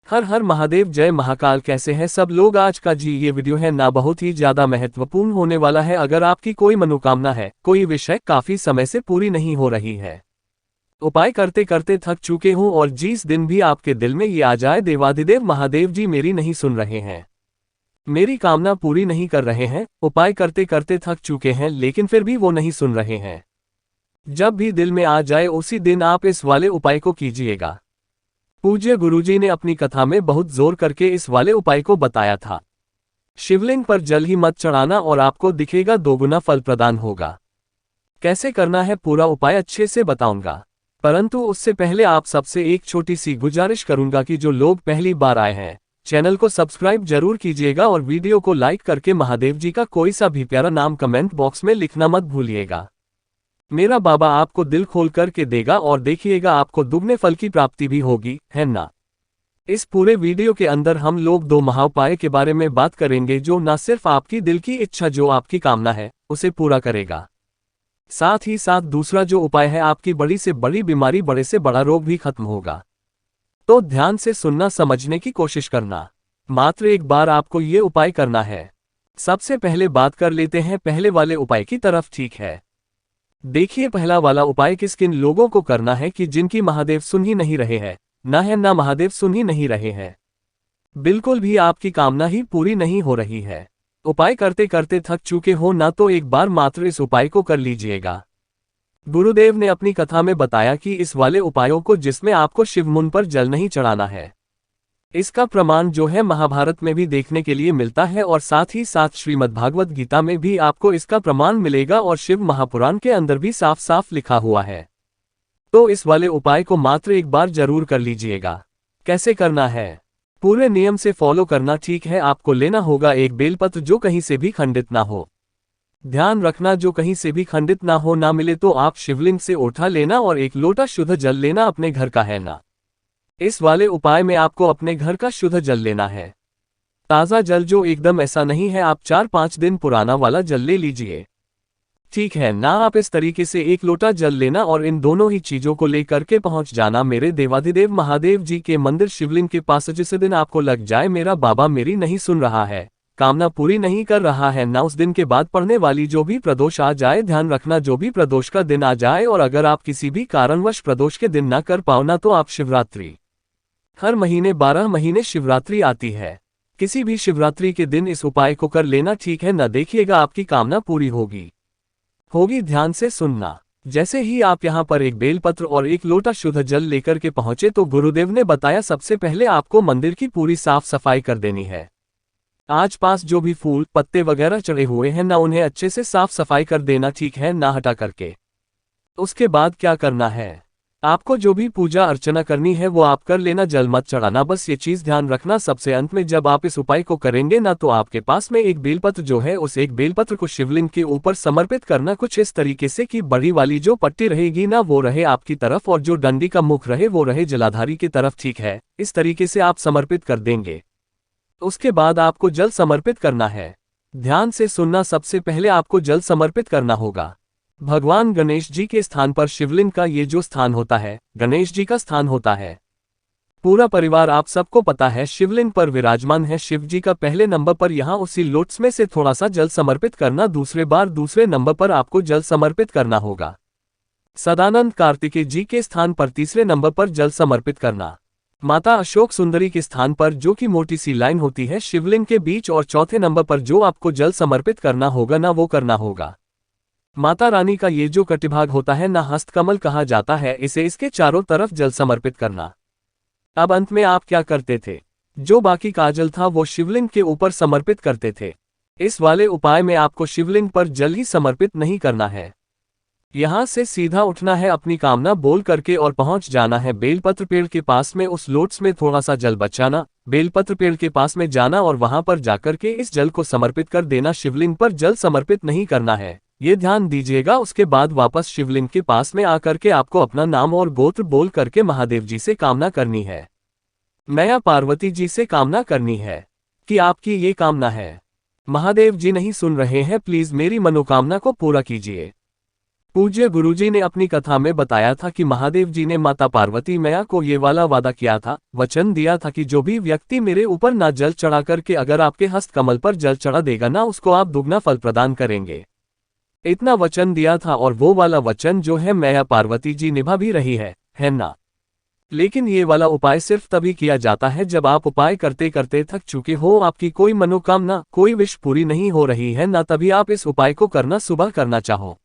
हर हर महादेव, जय महाकाल। कैसे हैं सब लोग? आज का ये वीडियो है ना बहुत ही ज्यादा महत्वपूर्ण होने वाला है। अगर आपकी कोई मनोकामना है, कोई विषय काफी समय से पूरी नहीं हो रही है, उपाय करते करते थक चुके हो और जिस दिन भी आपके दिल में ये आ जाए देवाधिदेव महादेव जी मेरी नहीं सुन रहे हैं, मेरी कामना पूरी नहीं कर रहे हैं, उपाय करते करते थक चुके हैं लेकिन फिर भी वो नहीं सुन रहे हैं, जब भी दिल में आ जाए उसी दिन आप इस वाले उपाय को कीजिएगा। पूज्य गुरुजी ने अपनी कथा में बहुत जोर करके इस वाले उपाय को बताया था। शिवलिंग पर जल ही मत चढ़ाना और आपको दिखेगा दोगुना फल प्रदान होगा। कैसे करना है पूरा उपाय अच्छे से बताऊंगा, परंतु उससे पहले आप सबसे एक छोटी सी गुजारिश करूंगा कि जो लोग पहली बार आए हैं, चैनल को सब्सक्राइब जरूर कीजिएगा और वीडियो को लाइक करके महादेव जी का कोई सा भी प्यारा नाम कमेंट बॉक्स में लिखना मत भूलिएगा। मेरा बाबा आपको दिल खोल करके देगा और देखिएगा आपको दुगने फल की प्राप्ति भी होगी, है ना। इस पूरे वीडियो के अंदर हम लोग दो महाउपाय के बारे में बात करेंगे जो न सिर्फ आपकी दिल की इच्छा, जो आपकी कामना है, उसे पूरा करेगा, साथ ही साथ दूसरा जो उपाय है आपकी बड़ी से बड़ी बीमारी, बड़े से बड़ा रोग भी खत्म होगा। तो ध्यान से सुनना, समझने की कोशिश करना। मात्र एक बार आपको ये उपाय करना है। सबसे पहले बात कर लेते हैं पहले वाले उपाय की तरफ, ठीक है। देखिए पहला वाला उपाय किस किन लोगों को करना है कि जिनकी महादेव सुन ही नहीं रहे हैं, ना महादेव सुन ही नहीं रहे हैं, बिल्कुल भी आपकी कामना ही पूरी नहीं हो रही है, उपाय करते करते थक चुके हो ना, तो एक बार मात्र इस उपाय को कर लीजिएगा। गुरुदेव ने अपनी कथा में बताया कि इस वाले उपायों को जिसमें आपको शिवमुन पर जल नहीं चढ़ाना है, इसका प्रमाण जो है महाभारत में भी देखने के लिए मिलता है और साथ ही साथ श्रीमद्भागवत गीता में भी आपको इसका प्रमाण मिलेगा और शिव महापुराण के अंदर भी साफ साफ लिखा हुआ है। तो इस वाले उपाय को मात्र एक बार जरूर कर लीजिएगा। कैसे करना है, पूरे नियम से फॉलो करना, ठीक है। आपको लेना होगा एक बेलपत्र जो कहीं से भी खंडित ना हो। ध्यान रखना, जो कहीं से भी खंडित ना हो, ना मिले तो आप शिवलिंग से उठा लेना और एक लोटा शुद्ध जल लेना, अपने घर का है ना। इस वाले उपाय में आपको अपने घर का शुद्ध जल लेना है, ताज़ा जल, जो एकदम ऐसा नहीं है आप 4-5 दिन पुराना वाला जल ले लीजिए, ठीक है ना। आप इस तरीके से एक लोटा जल लेना और इन दोनों ही चीजों को लेकर के पहुंच जाना मेरे देवाधिदेव महादेव जी के मंदिर शिवलिंग के पास। जिस दिन आपको लग जाए मेरा बाबा मेरी नहीं सुन रहा है, कामना पूरी नहीं कर रहा है ना, उस दिन के बाद पड़ने वाली जो भी प्रदोष आ जाए, ध्यान रखना जो भी प्रदोष का दिन आ जाए, और अगर आप किसी भी कारणवश प्रदोष के दिन ना कर पाओ ना, तो आप शिवरात्रि, हर महीने 12 महीने शिवरात्रि आती है, किसी भी शिवरात्रि के दिन इस उपाय को कर लेना, ठीक है ना। देखिएगा आपकी कामना पूरी होगी। ध्यान से सुनना। जैसे ही आप यहाँ पर एक बेलपत्र और एक लोटा शुद्ध जल लेकर के पहुंचे तो गुरुदेव ने बताया सबसे पहले आपको मंदिर की पूरी साफ सफाई कर देनी है। आज पास जो भी फूल पत्ते वगैरह चढ़े हुए हैं ना, उन्हें अच्छे से साफ सफाई कर देना, ठीक है ना, हटा करके। उसके बाद क्या करना है, आपको जो भी पूजा अर्चना करनी है वो आप कर लेना, जल मत चढ़ाना, बस ये चीज ध्यान रखना। सबसे अंत में जब आप इस उपाय को करेंगे ना, तो आपके पास में एक बेलपत्र जो है, उस एक बेलपत्र को शिवलिंग के ऊपर समर्पित करना, कुछ इस तरीके से कि बड़ी वाली जो पट्टी रहेगी ना वो रहे आपकी तरफ और जो डंडी का मुख रहे वो रहे जलाधारी की तरफ, ठीक है। इस तरीके से आप समर्पित कर देंगे। उसके बाद आपको जल समर्पित करना है। ध्यान से सुनना, सबसे पहले आपको जल समर्पित करना होगा भगवान गणेश जी के स्थान पर। शिवलिंग का ये जो स्थान होता है, गणेश जी का स्थान होता है। पूरा परिवार आप सबको पता है शिवलिंग पर विराजमान है शिव जी का पहले नंबर पर, यहाँ उसी लोट्स में से थोड़ा सा जल समर्पित करना। दूसरे बार दूसरे नंबर पर आपको जल समर्पित करना होगा सदानंद कार्तिकेय जी के स्थान पर, तीसरे नंबर पर जल समर्पित करना माता अशोक सुंदरी के स्थान पर, जो कि मोटी सी लाइन होती है शिवलिंग के बीच, और चौथे नंबर पर जो आपको जल समर्पित करना होगा ना, वो करना होगा माता रानी का ये जो कटिभाग होता है ना, हस्तकमल कहा जाता है इसे, इसके चारों तरफ जल समर्पित करना। अब अंत में आप क्या करते थे, जो बाकी का जल था वो शिवलिंग के ऊपर समर्पित करते थे। इस वाले उपाय में आपको शिवलिंग पर जल ही समर्पित नहीं करना है, यहां से सीधा उठना है अपनी कामना बोल करके और पहुंच जाना है बेलपत्र पेड़ के पास में। उस लोट्स में थोड़ा सा जल बचाना, बेलपत्र पेड़ के पास में जाना और वहां पर जाकर के इस जल को समर्पित कर देना। शिवलिंग पर जल समर्पित नहीं करना है, ये ध्यान दीजिएगा। उसके बाद वापस शिवलिंग के पास में आकर के आपको अपना नाम और गोत्र बोल करके महादेव जी से कामना करनी है, मैया पार्वती जी से कामना करनी है कि आपकी ये कामना है, महादेव जी नहीं सुन रहे हैं, प्लीज मेरी मनोकामना को पूरा कीजिए। पूज्य गुरुजी ने अपनी कथा में बताया था कि महादेव जी ने माता पार्वती मैया को ये वाला वादा किया था, वचन दिया था कि जो भी व्यक्ति मेरे ऊपर ना जल चढ़ा करके अगर आपके हस्त कमल पर जल चढ़ा देगा ना, उसको आप दुगना फल प्रदान करेंगे। इतना वचन दिया था और वो वाला वचन जो है मैया पार्वती जी निभा भी रही है ना। लेकिन ये वाला उपाय सिर्फ तभी किया जाता है जब आप उपाय करते करते थक चुके हो, आपकी कोई मनोकामना, कोई विश पूरी नहीं हो रही है ना, तभी आप इस उपाय को करना सुबह करना चाहो।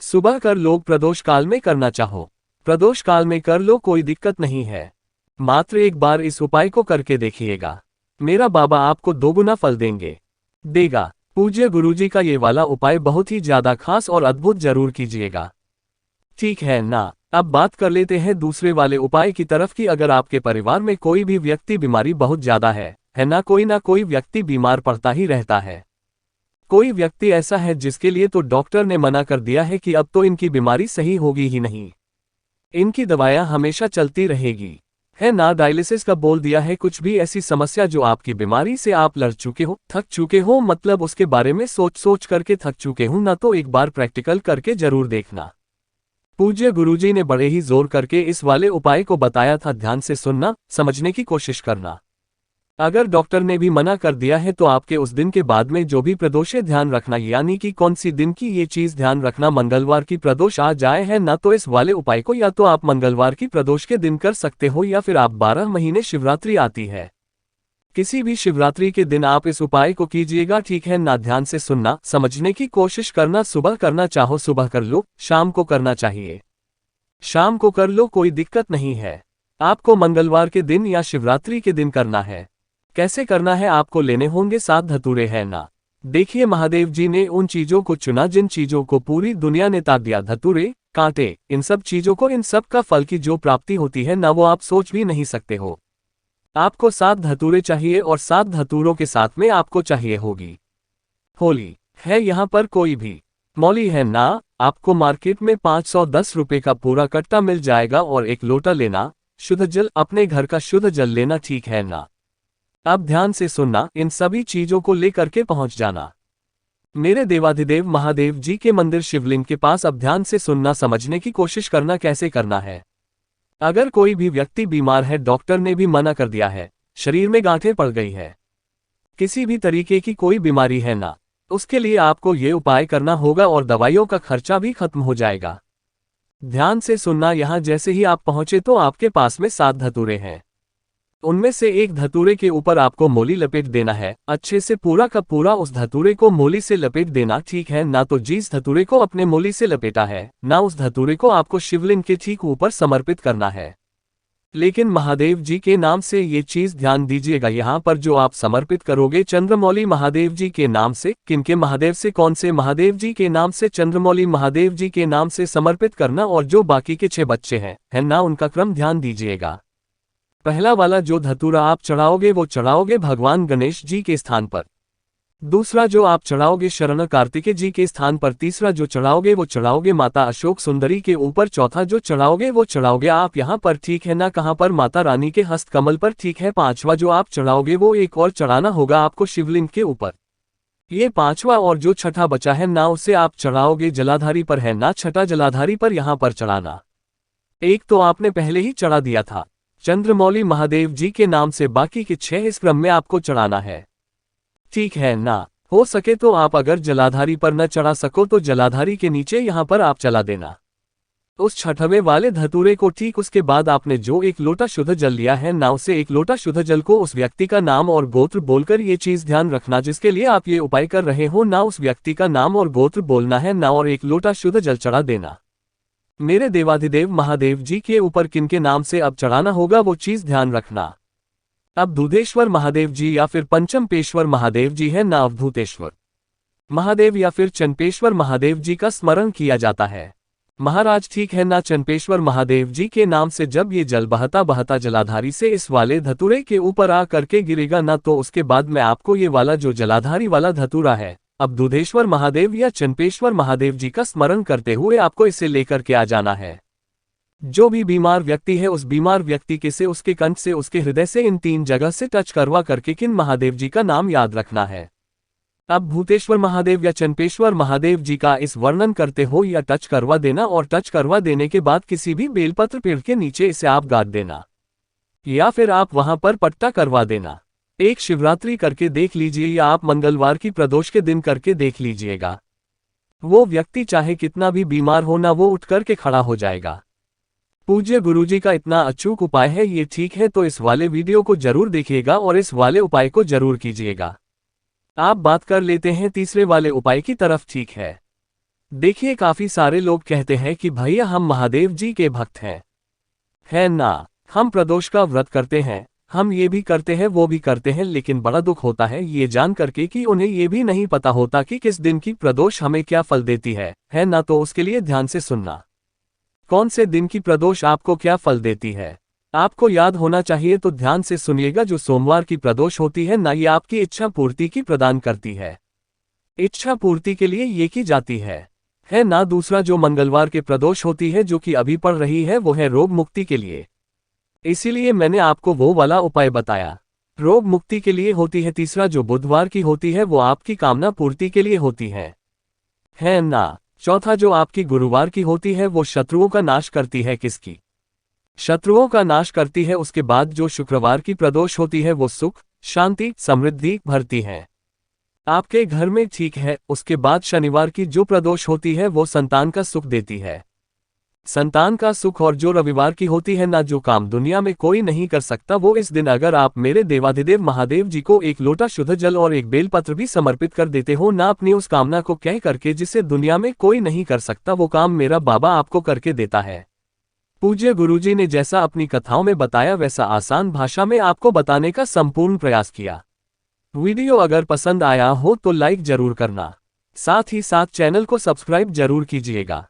सुबह कर लो, प्रदोष काल में करना चाहो प्रदोष काल में कर लो, कोई दिक्कत नहीं है। मात्र एक बार इस उपाय को करके देखिएगा, मेरा बाबा आपको दोगुना फल देगा। पूज्य गुरुजी का ये वाला उपाय बहुत ही ज्यादा खास और अद्भुत जरूर कीजिएगा, ठीक है ना। अब बात कर लेते हैं दूसरे वाले उपाय की तरफ कि अगर आपके परिवार में कोई भी व्यक्ति बीमारी बहुत ज्यादा है ना कोई व्यक्ति बीमार पड़ता ही रहता है। कोई व्यक्ति ऐसा है जिसके लिए तो डॉक्टर ने मना कर दिया है कि अब तो इनकी बीमारी सही होगी ही नहीं, इनकी दवाइयां हमेशा चलती रहेगी, है ना। डायलिसिस का बोल दिया है, कुछ भी ऐसी समस्या जो आपकी बीमारी से आप लड़ चुके हो, थक चुके हो, मतलब उसके बारे में सोच करके थक चुके हो ना, तो एक बार प्रैक्टिकल करके जरूर देखना। पूज्य गुरुजी ने बड़े ही जोर करके इस वाले उपाय को बताया था, ध्यान से सुनना, समझने की कोशिश करना। अगर डॉक्टर ने भी मना कर दिया है तो आपके उस दिन के बाद में जो भी प्रदोष है ध्यान रखना, यानी कि कौन सी दिन की ये चीज ध्यान रखना, मंगलवार की प्रदोष आ जाए है ना, तो इस वाले उपाय को या तो आप मंगलवार की प्रदोष के दिन कर सकते हो या फिर आप 12 महीने शिवरात्रि आती है, किसी भी शिवरात्रि के दिन आप इस उपाय को कीजिएगा, ठीक है ना। ध्यान से सुनना, समझने की कोशिश करना। सुबह करना चाहो सुबह कर लो, शाम को करना चाहिए शाम को कर लो, कोई दिक्कत नहीं है। आपको मंगलवार के दिन या शिवरात्रि के दिन करना है। कैसे करना है, आपको लेने होंगे 7 धतूरे, है ना। देखिए महादेव जी ने उन चीजों को चुना जिन चीजों को पूरी दुनिया ने ताक दिया, धतूरे, कांटे, इन सब चीजों को, इन सब का फल की जो प्राप्ति होती है ना, वो आप सोच भी नहीं सकते हो। आपको 7 धतूरे चाहिए और 7 धतूरों के साथ में आपको चाहिए होगी होली। है यहाँ पर कोई भी मौली है ना, आपको मार्केट में 510 रुपए का पूरा कट्टा मिल जाएगा और एक लोटा लेना, शुद्ध जल, अपने घर का शुद्ध जल लेना, ठीक है ना। अब ध्यान से सुनना, इन सभी चीजों को लेकर के पहुंच जाना मेरे देवाधिदेव महादेव जी के मंदिर शिवलिंग के पास। अब ध्यान से सुनना, समझने की कोशिश करना कैसे करना है। अगर कोई भी व्यक्ति बीमार है, डॉक्टर ने भी मना कर दिया है, शरीर में गांठें पड़ गई है, किसी भी तरीके की कोई बीमारी है ना, उसके लिए आपको ये उपाय करना होगा और दवाइयों का खर्चा भी खत्म हो जाएगा। ध्यान से सुनना, यहां जैसे ही आप पहुंचे तो आपके पास में 7 धतूरे हैं, उनमें से एक धतूरे के ऊपर आपको मोली लपेट देना है, अच्छे से पूरा का पूरा उस धतूरे को मोली से लपेट देना, ठीक है ना। तो जिस धतूरे को अपने मोली से लपेटा है ना, उस धतूरे को आपको शिवलिंग के ठीक ऊपर समर्पित करना है, लेकिन महादेव जी के नाम से। ये चीज ध्यान दीजिएगा, यहाँ पर जो आप समर्पित करोगे चंद्रमौली महादेव जी के नाम से। किनके महादेव से, कौन से महादेव जी के नाम से? चंद्रमौली महादेव जी के नाम से समर्पित करना। और जो बाकी के 6 बच्चे हैं ना, उनका क्रम ध्यान दीजिएगा। पहला वाला जो धतूरा आप चढ़ाओगे वो चढ़ाओगे भगवान गणेश जी के स्थान पर, दूसरा जो आप चढ़ाओगे शरण कार्तिकेय जी के स्थान पर, तीसरा जो चढ़ाओगे वो चढ़ाओगे माता अशोक सुंदरी के ऊपर, चौथा जो चढ़ाओगे वो चढ़ाओगे आप यहाँ पर, ठीक है ना। कहाँ पर? माता रानी के हस्त कमल पर, ठीक है। पांचवा जो आप चढ़ाओगे वो एक और चढ़ाना होगा आपको शिवलिंग के ऊपर, ये पांचवा। और जो छठा बचा है ना, उसे आप चढ़ाओगे जलाधारी पर, है ना, छठा जलाधारी पर यहाँ पर चढ़ाना। एक तो आपने पहले ही चढ़ा दिया था चंद्रमौली महादेव जी के नाम से, बाकी के 6 इस क्रम में आपको चढ़ाना है, ठीक है ना। हो सके तो आप अगर जलाधारी पर न चढ़ा सको तो जलाधारी के नीचे यहाँ पर आप चला देना उस छठवें वाले धतूरे को। ठीक उसके बाद आपने जो एक लोटा शुद्ध जल लिया है ना, उसे एक लोटा शुद्ध जल को उस व्यक्ति का नाम और गोत्र बोलकर, ये चीज ध्यान रखना, जिसके लिए आप ये उपाय कर रहे हो ना, उस व्यक्ति का नाम और गोत्र बोलना है ना, और एक लोटा शुद्ध जल चढ़ा देना। मेरे देवाधिदेव महादेव जी के ऊपर किनके नाम से अब चढ़ाना होगा वो चीज ध्यान रखना। अब दूधेश्वर महादेव जी या फिर पंचमपेश्वर महादेव जी है ना, अवधूतेश्वर महादेव या फिर चंपेश्वर महादेव जी का स्मरण किया जाता है महाराज, ठीक है ना। चंपेश्वर महादेव जी के नाम से जब ये जल बहता बहता जलाधारी से इस वाले धतूरे के ऊपर आ करके गिरेगा ना, तो उसके बाद में आपको ये वाला जो जलाधारी वाला धतूरा है, अब दूधेश्वर महादेव या चंपेश्वर महादेव जी का स्मरण करते हुए आपको इसे लेकर के आ जाना है। जो भी बीमार व्यक्ति है, उस बीमार व्यक्ति के से, उसके कंठ से, उसके हृदय से इन 3 जगह से टच करवा करके किन महादेव जी का नाम याद रखना है। अब भूतेश्वर महादेव या चंपेश्वर महादेव जी का इस वर्णन करते हो या टच करवा देना, और टच करवा देने के बाद किसी भी बेलपत्र पेड़ के नीचे इसे आप गाड़ देना, या फिर आप वहां पर पट्टा करवा देना। एक शिवरात्रि करके देख लीजिए या आप मंगलवार की प्रदोष के दिन करके देख लीजिएगा। वो व्यक्ति चाहे कितना भी बीमार हो ना, वो उठ करके खड़ा हो जाएगा। पूज्य गुरुजी का इतना अचूक उपाय है, ये ठीक है तो इस वाले वीडियो को जरूर देखिएगा और इस वाले उपाय को जरूर कीजिएगा। आप बात कर लेते हैं तीसरे वाले उपाय की तरफ। ठीक है, देखिए काफी सारे लोग कहते हैं कि भैया हम महादेव जी के भक्त हैं, है ना, हम प्रदोष का व्रत करते हैं, हम ये भी करते हैं वो भी करते हैं, लेकिन बड़ा दुख होता है ये जान करके कि उन्हें ये भी नहीं पता होता कि किस दिन की प्रदोष हमें क्या फल देती है ना। तो उसके लिए ध्यान से सुनना, कौन से दिन की प्रदोष आपको क्या फल देती है आपको याद होना चाहिए, तो ध्यान से सुनिएगा। जो सोमवार की प्रदोष होती है ना, ये आपकी इच्छा पूर्ति की प्रदान करती है, इच्छा पूर्ति के लिए ये की जाती है ना। दूसरा जो मंगलवार के प्रदोष होती है जो कि अभी पड़ रही है, वो है रोग मुक्ति के लिए, इसीलिए मैंने आपको वो वाला उपाय बताया, रोग मुक्ति के लिए होती है। तीसरा जो बुधवार की होती है वो आपकी कामना पूर्ति के लिए होती है ना। चौथा जो आपकी गुरुवार की होती है वो शत्रुओं का नाश करती है। किसकी? शत्रुओं का नाश करती है। उसके बाद जो शुक्रवार की प्रदोष होती है वो सुख, शांति, समृद्धि भरती है आपके घर में। ठीक है, उसके बाद शनिवार की जो प्रदोष होती है वो संतान का सुख देती है, संतान का सुख। और जो रविवार की होती है ना, जो काम दुनिया में कोई नहीं कर सकता, वो इस दिन अगर आप मेरे देवाधिदेव महादेव जी को एक लोटा शुद्ध जल और एक बेलपत्र भी समर्पित कर देते हो ना, अपनी उस कामना को कह करके जिसे दुनिया में कोई नहीं कर सकता, वो काम मेरा बाबा आपको करके देता है। पूज्य गुरुजी ने जैसा अपनी कथाओं में बताया वैसा आसान भाषा में आपको बताने का संपूर्ण प्रयास किया। वीडियो अगर पसंद आया हो तो लाइक जरूर करना, साथ ही साथ चैनल को सब्सक्राइब जरूर कीजिएगा।